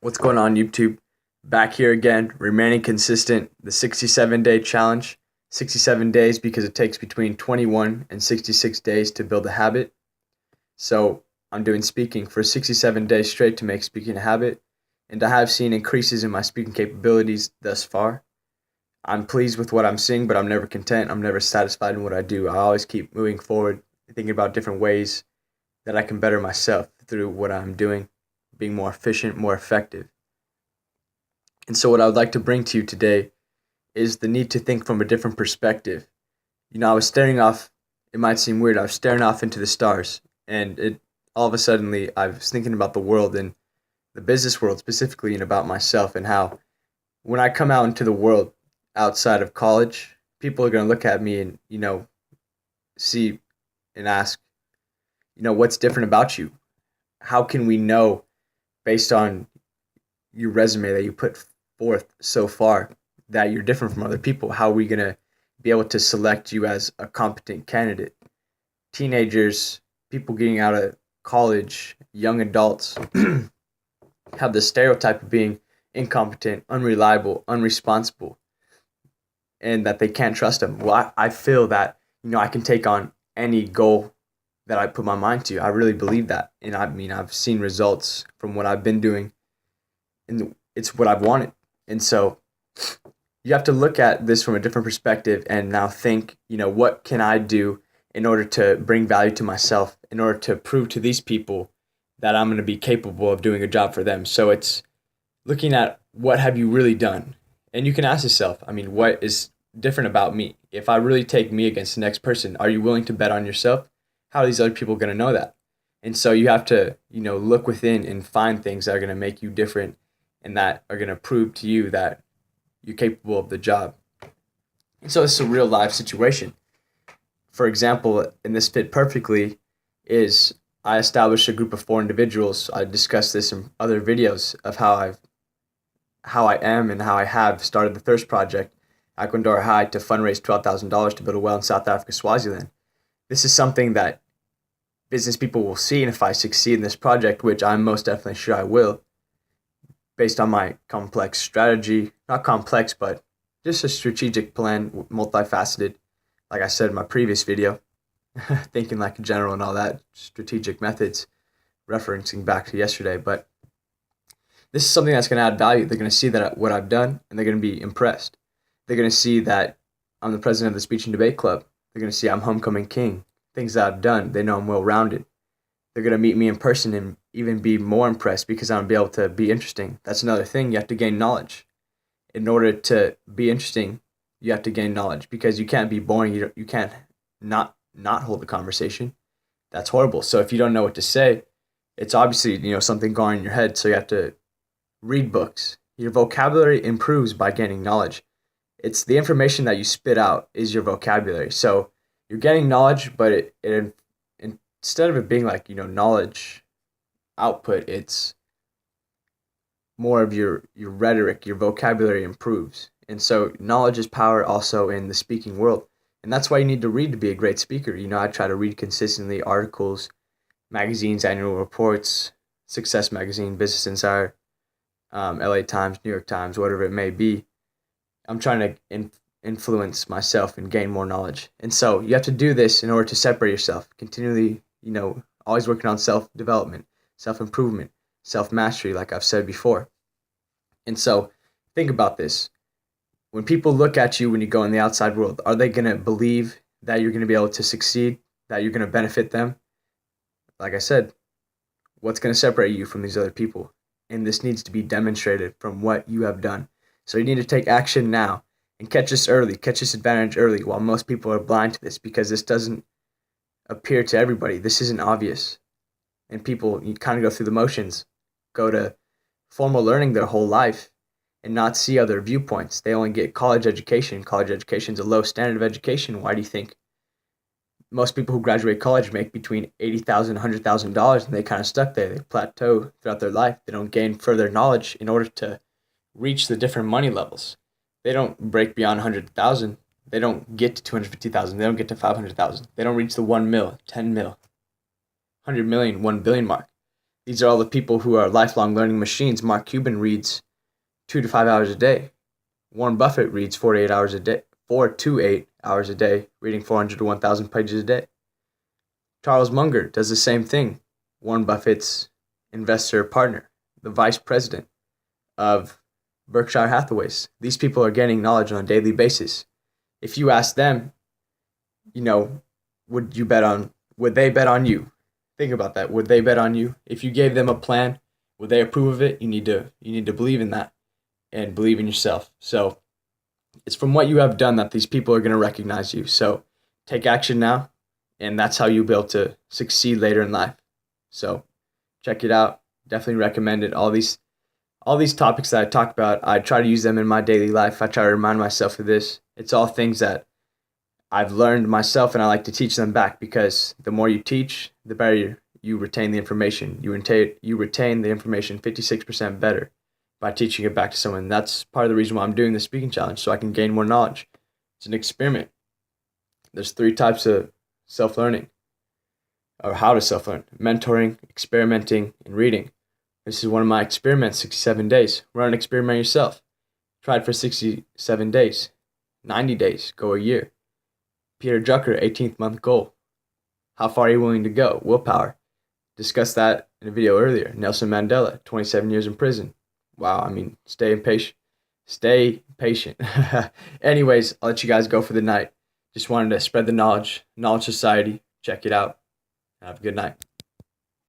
What's going on, YouTube? Back here again, remaining consistent. The 67-day challenge. 67 days because it takes between 21 and 66 days to build a habit. So I'm doing speaking for 67 days straight to make speaking a habit. And I have seen increases in my speaking capabilities thus far. I'm pleased with what I'm seeing, but I'm never content. I'm never satisfied in what I do. I always keep moving forward, thinking about different ways that I can better myself through what I'm doing, being more efficient, more effective. And so, what I would like to bring to you today is the need to think from a different perspective. I was staring off, it might seem weird, I was staring off into the stars, and all of a sudden, I was thinking about the world and the business world specifically, and about myself, and how when I come out into the world outside of college, people are going to look at me and, see and ask, what's different about you? How can we know based on your resume that you put forth so far that you're different from other people? How are we going to be able to select you as a competent candidate? Teenagers, people getting out of college, young adults have the stereotype of being incompetent, unreliable, unresponsible, and that they can't trust them. Well, I feel that, I can take on any goal that I put my mind to. I really believe that. And I've seen results from what I've been doing, and it's what I've wanted. And so you have to look at this from a different perspective and now think, what can I do in order to bring value to myself, in order to prove to these people that I'm going to be capable of doing a job for them. So it's looking at what have you really done? And you can ask yourself, what is different about me? If I really take me against the next person, are you willing to bet on yourself? How are these other people going to know that? And so you have to, look within and find things that are going to make you different and that are going to prove to you that you're capable of the job. And so it's a real life situation. For example, and this fit perfectly, is I established a group of 4 individuals. I discussed this in other videos of how I am and how I have started the Thirst Project, Aquandora High, to fundraise $12,000 to build a well in South Africa, Swaziland. This is something that business people will see, and if I succeed in this project, which I'm most definitely sure I will, based on my complex strategy, not complex, but just a strategic plan, multifaceted, like I said in my previous video, thinking like a general and all that, strategic methods, referencing back to yesterday. But this is something that's going to add value. They're going to see that what I've done, and they're going to be impressed. They're going to see that I'm the president of the Speech and Debate Club. They're going to see I'm Homecoming King. Things that I've done, they know I'm well-rounded. They're going to meet me in person and even be more impressed because I'm going to be able to be interesting. That's another thing. You have to gain knowledge. In order to be interesting, you have to gain knowledge, because you can't be boring. You can't not hold a conversation. That's horrible. So if you don't know what to say, it's obviously, something going on in your head. So you have to read books. Your vocabulary improves by gaining knowledge. It's the information that you spit out is your vocabulary. So you're getting knowledge, but it instead of it being like, knowledge output, it's more of your rhetoric, your vocabulary improves. And so knowledge is power also in the speaking world. And that's why you need to read to be a great speaker. I try to read consistently articles, magazines, annual reports, Success Magazine, Business Insider, LA Times, New York Times, whatever it may be. I'm trying to influence myself and gain more knowledge. And so you have to do this in order to separate yourself, continually, always working on self-development, self-improvement, self-mastery, like I've said before. And so think about this. When people look at you when you go in the outside world, are they going to believe that you're going to be able to succeed, that you're going to benefit them? Like I said, what's going to separate you from these other people? And this needs to be demonstrated from what you have done. So you need to take action now and catch this early, catch this advantage early, while most people are blind to this, because this doesn't appear to everybody. This isn't obvious. And people, you kind of go through the motions, go to formal learning their whole life and not see other viewpoints. They only get college education. College education is a low standard of education. Why do you think most people who graduate college make between $80,000 $100,000, and they kind of stuck there? They plateau throughout their life. They don't gain further knowledge in order to reach the different money levels. They don't break beyond 100,000. They don't get to 250,000. They don't get to 500,000. They don't reach the 1 mil, 10 mil, 100 million, 1 billion mark. These are all the people who are lifelong learning machines. Mark Cuban reads 2 to 5 hours a day. Warren Buffett reads 4 to 8 hours a day, 4 to 8 hours a day, reading 400 to 1,000 pages a day. Charles Munger does the same thing. Warren Buffett's investor partner, the vice president of Berkshire Hathaways. These people are gaining knowledge on a daily basis. If you ask them, you know, would they bet on you? Think about that. Would they bet on you? If you gave them a plan, would they approve of it? You need to believe in that and believe in yourself. So it's from what you have done that these people are going to recognize you. So take action now, and that's how you'll be able to succeed later in life. So check it out. Definitely recommend it. All these topics that I talk about, I try to use them in my daily life. I try to remind myself of this. It's all things that I've learned myself, and I like to teach them back, because the more you teach, the better you retain the information. You retain the information 56% better by teaching it back to someone. That's part of the reason why I'm doing the speaking challenge, so I can gain more knowledge. It's an experiment. There's 3 types of self-learning, or how to self-learn: mentoring, experimenting, and reading. This is one of my experiments, 67 days. Run an experiment yourself. Try it for 67 days. 90 days, go a year. Peter Drucker, 18th month goal. How far are you willing to go? Willpower. Discussed that in a video earlier. Nelson Mandela, 27 years in prison. Wow, I mean, stay impatient. Stay patient. Anyways, I'll let you guys go for the night. Just wanted to spread the knowledge. Knowledge Society. Check it out. Have a good night.